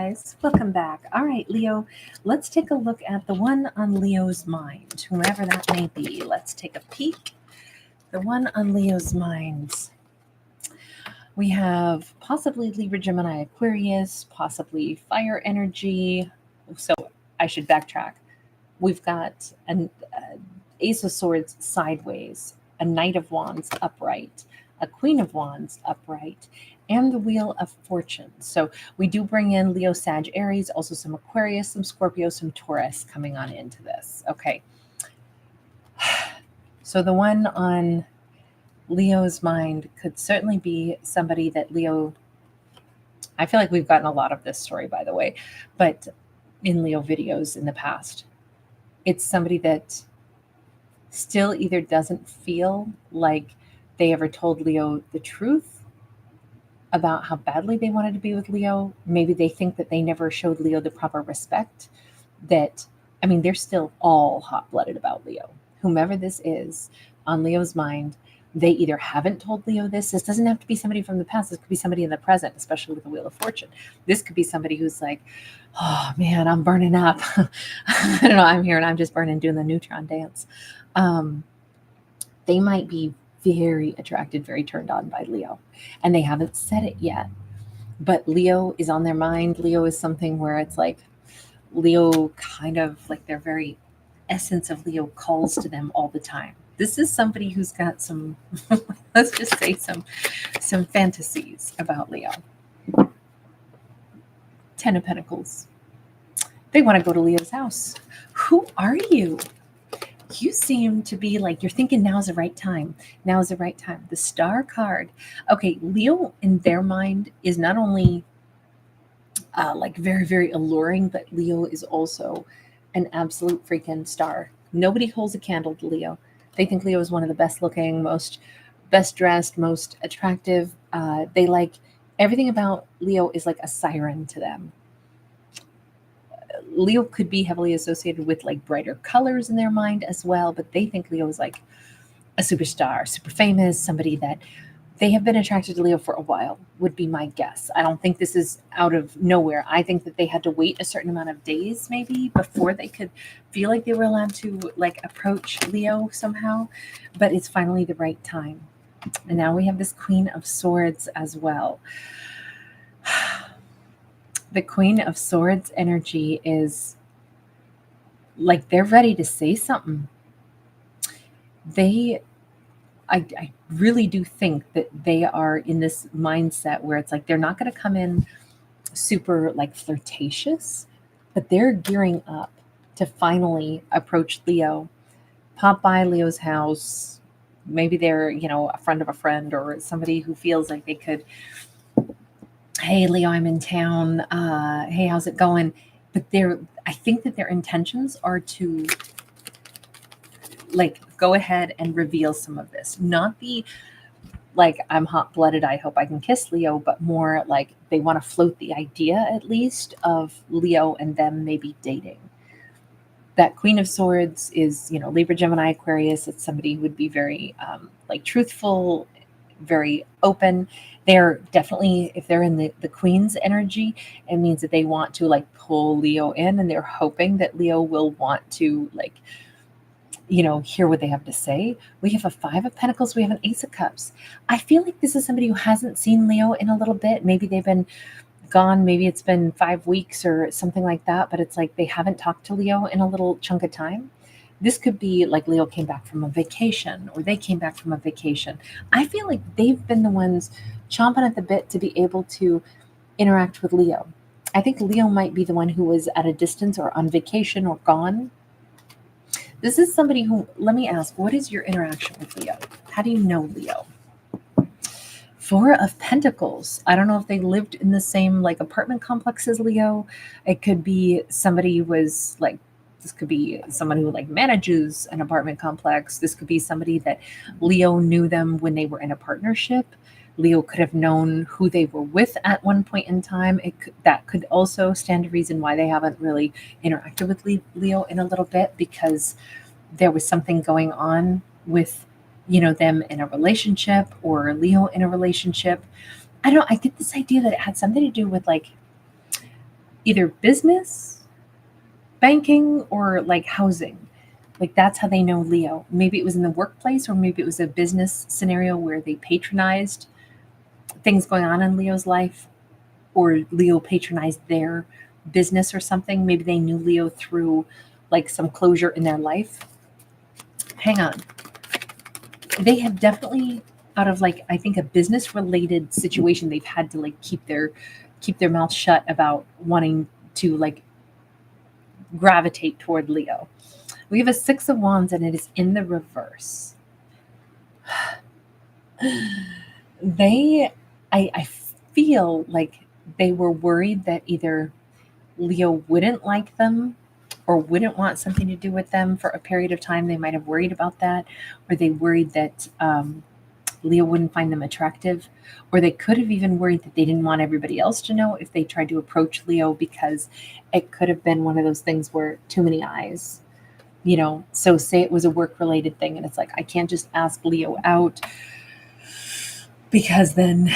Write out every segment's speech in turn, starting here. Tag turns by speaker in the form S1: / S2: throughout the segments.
S1: guys, welcome back. All right, Leo, let's take a look at the one on Leo's mind, whomever that may be. Let's take a peek. The one on Leo's mind. We have possibly Libra, Gemini, Aquarius, possibly fire energy. So I should backtrack. We've got an Ace of Swords sideways, a Knight of Wands upright, a Queen of Wands upright, and the Wheel of Fortune. So we do bring in Leo, Sag, Aries, also some Aquarius, some Scorpio, some Taurus coming on into this. Okay. So the one on Leo's mind could certainly be somebody that Leo, I feel like we've gotten a lot of this story, by the way, but in Leo videos in the past, it's somebody that still either doesn't feel like they ever told Leo the truth about how badly they wanted to be with Leo. Maybe they think that they never showed Leo the proper respect. They're still all hot-blooded about Leo. Whomever this is on Leo's mind, they either haven't told Leo this. This doesn't have to be somebody from the past. This could be somebody in the present, especially with the Wheel of Fortune. This could be somebody who's like, oh man, I'm burning up. I don't know, I'm here and I'm just burning, doing the neutron dance. They might be very attracted, very turned on by Leo, and they haven't said it yet, but Leo is on their mind. Leo is something where it's like Leo kind of like their very essence of Leo calls to them all the time. This is somebody who's got some, let's just say some fantasies about Leo. 10 of Pentacles. They want to go to Leo's house. Who are you? You seem to be like, you're thinking now's the right time. Now is the right time. The Star card. Okay, Leo in their mind is not only like very, very alluring, but Leo is also an absolute freaking star. Nobody holds a candle to Leo. They think Leo is one of the best looking, best dressed, most attractive. They like everything about Leo is like a siren to them. Leo could be heavily associated with like brighter colors in their mind as well, but they think Leo is like a superstar, super famous, somebody that they have been attracted to Leo for a while, would be my guess. I don't think this is out of nowhere. I think that they had to wait a certain amount of days maybe before they could feel like they were allowed to like approach Leo somehow, but it's finally the right time. And now we have this Queen of Swords as well. The Queen of Swords energy is like they're ready to say something. I really do think that they are in this mindset where it's like they're not going to come in super like flirtatious, but they're gearing up to finally approach Leo, pop by Leo's house. Maybe they're, a friend of a friend or somebody who feels like they could, hey, Leo, I'm in town. Hey, how's it going? But I think that their intentions are to like go ahead and reveal some of this. Not the like I'm hot-blooded, I hope I can kiss Leo, but more like they want to float the idea at least of Leo and them maybe dating. That Queen of Swords is, Libra, Gemini, Aquarius. It's somebody who would be very like truthful, very open. They're definitely, if they're in the Queen's energy, it means that they want to like pull Leo in, and they're hoping that Leo will want to like, hear what they have to say. We have a 5 of Pentacles. We have an Ace of Cups. I feel like this is somebody who hasn't seen Leo in a little bit. Maybe they've been gone. Maybe it's been 5 weeks or something like that, but it's like they haven't talked to Leo in a little chunk of time. This could be like Leo came back from a vacation or they came back from a vacation. I feel like they've been the ones chomping at the bit to be able to interact with Leo. I think Leo might be the one who was at a distance or on vacation or gone. This is somebody who, let me ask, what is your interaction with Leo? How do you know Leo? 4 of Pentacles. I don't know if they lived in the same like apartment complex as Leo. It could be somebody who was like, this could be someone who like manages an apartment complex. This could be somebody that Leo knew them when they were in a partnership. Leo could have known who they were with at one point in time. That could also stand to reason why they haven't really interacted with Leo in a little bit, because there was something going on with, them in a relationship or Leo in a relationship. I get this idea that it had something to do with like either business, banking, or like housing. Like that's how they know Leo. Maybe it was in the workplace, or maybe it was a business scenario where they patronized things going on in Leo's life, or Leo patronized their business or something. Maybe they knew Leo through like some closure in their life. Hang on. They have definitely, out of like, I think a business related situation, they've had to like keep their mouth shut about wanting to like gravitate toward Leo. We have a 6 of Wands and it is in the reverse. I feel like they were worried that either Leo wouldn't like them or wouldn't want something to do with them for a period of time. They might have worried about that, or they worried that Leo wouldn't find them attractive, or they could have even worried that they didn't want everybody else to know if they tried to approach Leo, because it could have been one of those things where too many eyes, so say it was a work related thing and it's like, I can't just ask Leo out because then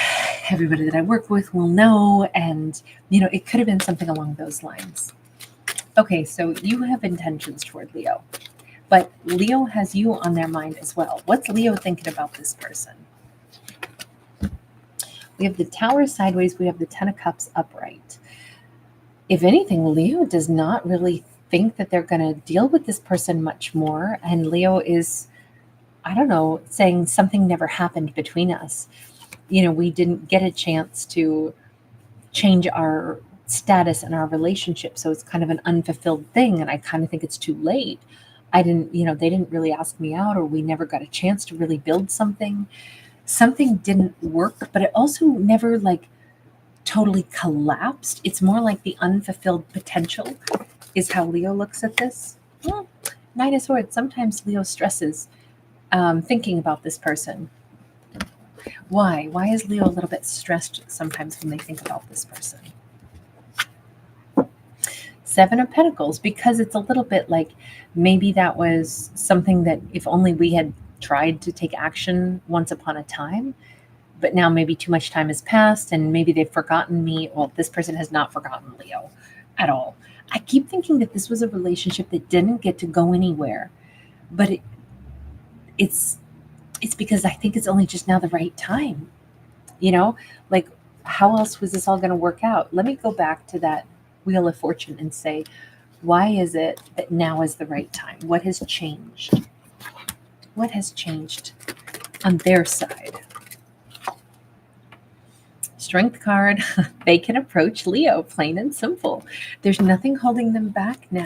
S1: everybody that I work with will know. And, it could have been something along those lines. Okay, so you have intentions toward Leo, but Leo has you on their mind as well. What's Leo thinking about this person? We have the Tower sideways. We have the 10 of Cups upright. If anything, Leo does not really think that they're going to deal with this person much more. And Leo is, I don't know, saying something never happened between us. We didn't get a chance to change our status in our relationship. So it's kind of an unfulfilled thing. And I kind of think it's too late. They didn't really ask me out, or we never got a chance to really build something. Something didn't work, but it also never like totally collapsed. It's more like the unfulfilled potential is how Leo looks at this. Well, Nine of Swords. Sometimes Leo stresses thinking about this person. Why? Why is Leo a little bit stressed sometimes when they think about this person? 7 of Pentacles, because it's a little bit like maybe that was something that if only we had tried to take action once upon a time, but now maybe too much time has passed and maybe they've forgotten me. Well, this person has not forgotten Leo at all. I keep thinking that this was a relationship that didn't get to go anywhere, but it's because I think it's only just now the right time. Like how else was this all going to work out? Let me go back to that Wheel of Fortune and say, why is it that now is the right time? What has changed? What has changed on their side? Strength card. They can approach Leo, plain and simple. There's nothing holding them back now.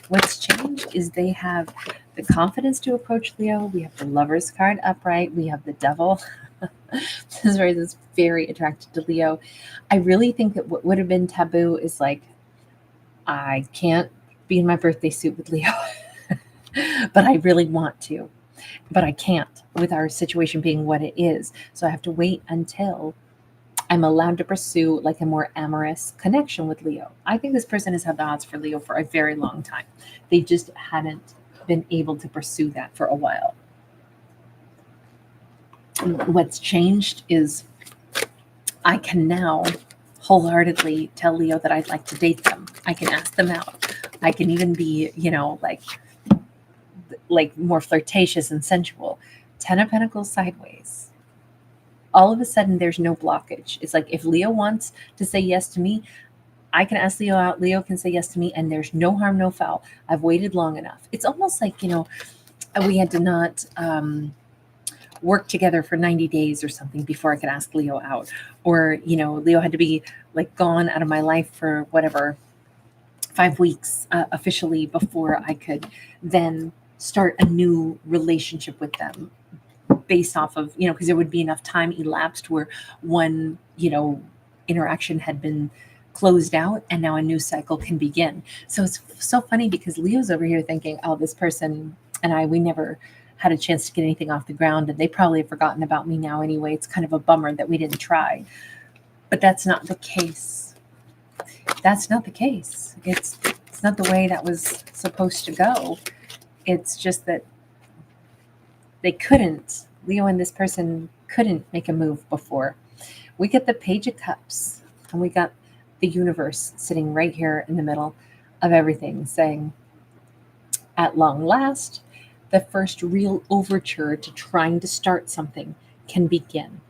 S1: What's changed is they have the confidence to approach Leo. We have the Lovers card upright. We have the Devil. This person is very attracted to Leo. I really think that what would have been taboo is like, I can't be in my birthday suit with Leo, but I really want to, but I can't with our situation being what it is. So I have to wait until I'm allowed to pursue like a more amorous connection with Leo. I think this person has had the odds for Leo for a very long time. They just hadn't been able to pursue that for a while. What's changed is I can now wholeheartedly tell Leo that I'd like to date them. I can ask them out. I can even be, like more flirtatious and sensual. 10 of Pentacles sideways. All of a sudden, there's no blockage. It's like if Leo wants to say yes to me, I can ask Leo out. Leo can say yes to me, and there's no harm, no foul. I've waited long enough. It's almost like, we had to not work together for 90 days or something before I could ask Leo out. Or, Leo had to be like gone out of my life for whatever, 5 weeks officially before I could then start a new relationship with them based off of, because there would be enough time elapsed where one, interaction had been closed out and now a new cycle can begin. So it's so funny because Leo's over here thinking, oh, this person and we never had a chance to get anything off the ground and they probably have forgotten about me now anyway. It's kind of a bummer that we didn't try. But that's not the case. That's not the case. It's not the way that was supposed to go. It's just that Leo and this person couldn't make a move before. We get the Page of Cups and we got the universe sitting right here in the middle of everything, saying, at long last, the first real overture to trying to start something can begin.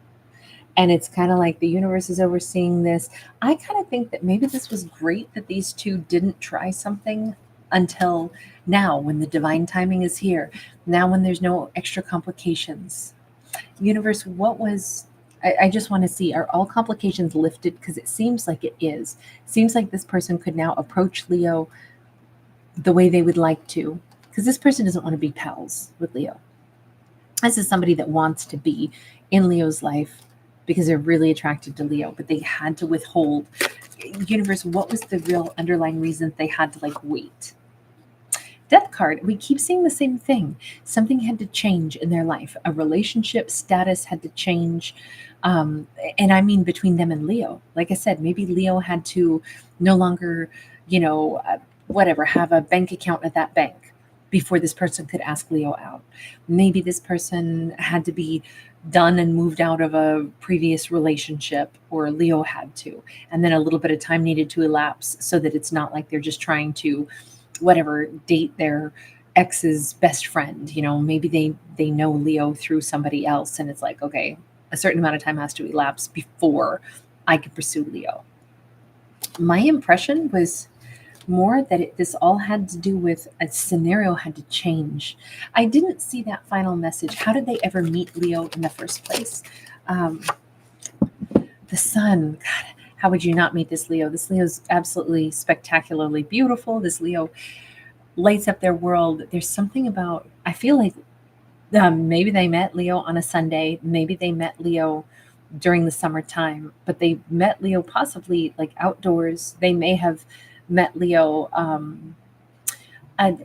S1: And it's kind of like the universe is overseeing this. I kind of think that maybe this was great that these two didn't try something until now, when the divine timing is here, now when there's no extra complications. Universe, what was, I just want to see, are all complications lifted? Because it seems like it is. Seems like this person could now approach Leo the way they would like to, because this person doesn't want to be pals with Leo. This is somebody that wants to be in Leo's life because they're really attracted to Leo, but they had to withhold. Universe, what was the real underlying reason they had to wait? Death card, we keep seeing the same thing. Something had to change in their life. A relationship status had to change. And I mean between them and Leo. Like I said, maybe Leo had to no longer, whatever, have a bank account at that bank before this person could ask Leo out. Maybe this person had to be done and moved out of a previous relationship, or Leo had to. And then a little bit of time needed to elapse so that it's not like they're just trying to, whatever, date their ex's best friend. Maybe they know Leo through somebody else, and it's like, okay, a certain amount of time has to elapse before I can pursue Leo. My impression was more that this all had to do with a scenario had to change. I didn't see that final message. How did they ever meet Leo in the first place? The sun, God, how would you not meet this Leo? This Leo is absolutely spectacularly beautiful. This Leo lights up their world. There's something about, I feel like maybe they met Leo on a Sunday. Maybe they met Leo during the summertime, but they met Leo possibly outdoors. They may have met Leo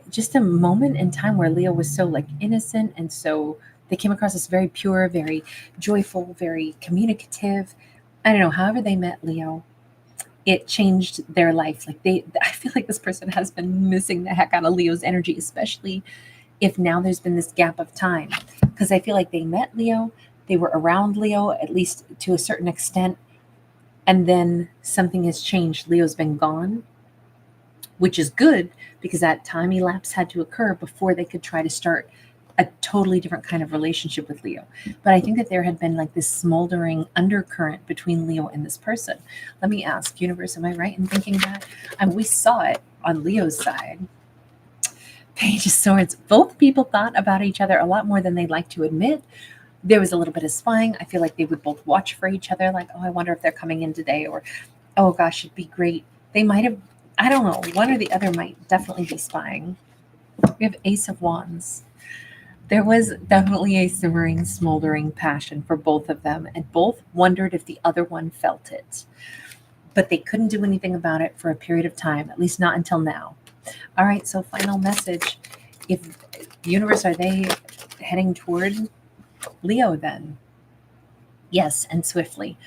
S1: just a moment in time where Leo was so innocent, and so they came across as very pure, very joyful, very communicative. I don't know, however they met Leo, it changed their life. I feel like this person has been missing the heck out of Leo's energy, especially if now there's been this gap of time, because I feel like they met Leo, they were around Leo at least to a certain extent, and then something has changed. Leo's been gone, which is good because that time elapse had to occur before they could try to start a totally different kind of relationship with Leo. But I think that there had been this smoldering undercurrent between Leo and this person. Let me ask, universe, am I right in thinking that? We saw it on Leo's side. Page of Swords. Both people thought about each other a lot more than they'd like to admit. There was a little bit of spying. I feel like they would both watch for each other, oh, I wonder if they're coming in today, or, oh gosh, it'd be great. They might have, I don't know, one or the other might definitely be spying. We have Ace of Wands. There was definitely a simmering, smoldering passion for both of them, and both wondered if the other one felt it. But they couldn't do anything about it for a period of time, at least not until now. All right, so final message. If the universe, are they heading toward Leo then? Yes, and swiftly.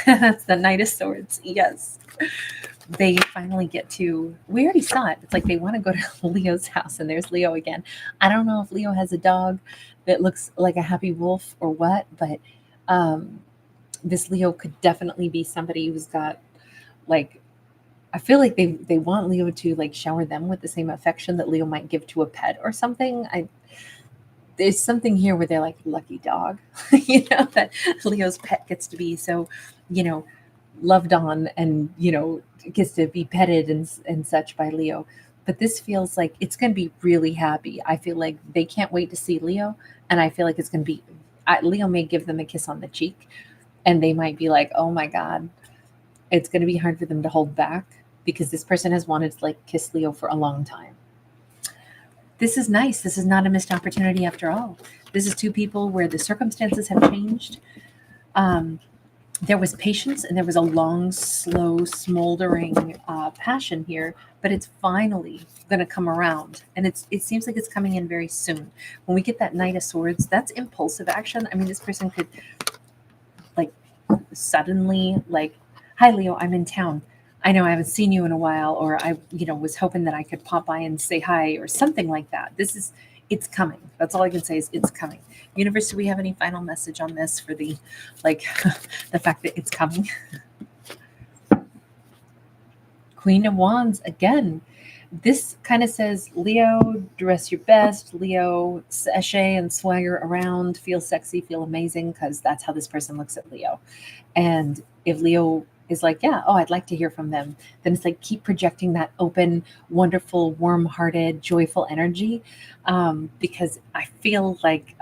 S1: That's the Knight of Swords. Yes. They finally get to, we already saw it. It's they want to go to Leo's house, and there's Leo again. I don't know if Leo has a dog that looks like a happy wolf or what, but this Leo could definitely be somebody who's got I feel like they want Leo to shower them with the same affection that Leo might give to a pet or something. There's something here where they're lucky dog, that Leo's pet gets to be so, loved on and, gets to be petted and such by Leo. But this feels like it's going to be really happy. I feel like they can't wait to see Leo. And I feel like it's going to be, Leo may give them a kiss on the cheek, and they might be oh my God, it's going to be hard for them to hold back, because this person has wanted to kiss Leo for a long time. This is nice. This is not a missed opportunity after all. This is two people where the circumstances have changed. There was patience, and there was a long, slow, smoldering passion here, but it's finally going to come around. And it seems like it's coming in very soon. When we get that Knight of Swords, that's impulsive action. I mean, this person could suddenly hi Leo, I'm in town. I know I haven't seen you in a while, or I, was hoping that I could pop by and say hi, or something like that. It's coming. That's all I can say is it's coming. Universe, do we have any final message on this for the, the fact that it's coming? Queen of Wands again. This kind of says, Leo, dress your best. Leo, sashay and swagger around, feel sexy, feel amazing, because that's how this person looks at Leo. And if Leo is like, yeah, oh, I'd like to hear from them, then it's like keep projecting that open, wonderful, warm-hearted, joyful energy, because I feel like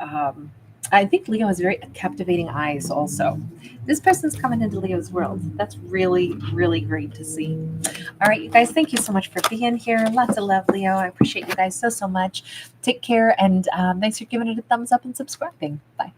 S1: I think Leo has very captivating eyes also. This person's coming into Leo's world. That's really, really great to see. All right, you guys, thank you so much for being here. Lots of love, Leo. I appreciate you guys so, so much. Take care, and thanks for giving it a thumbs up and subscribing. Bye.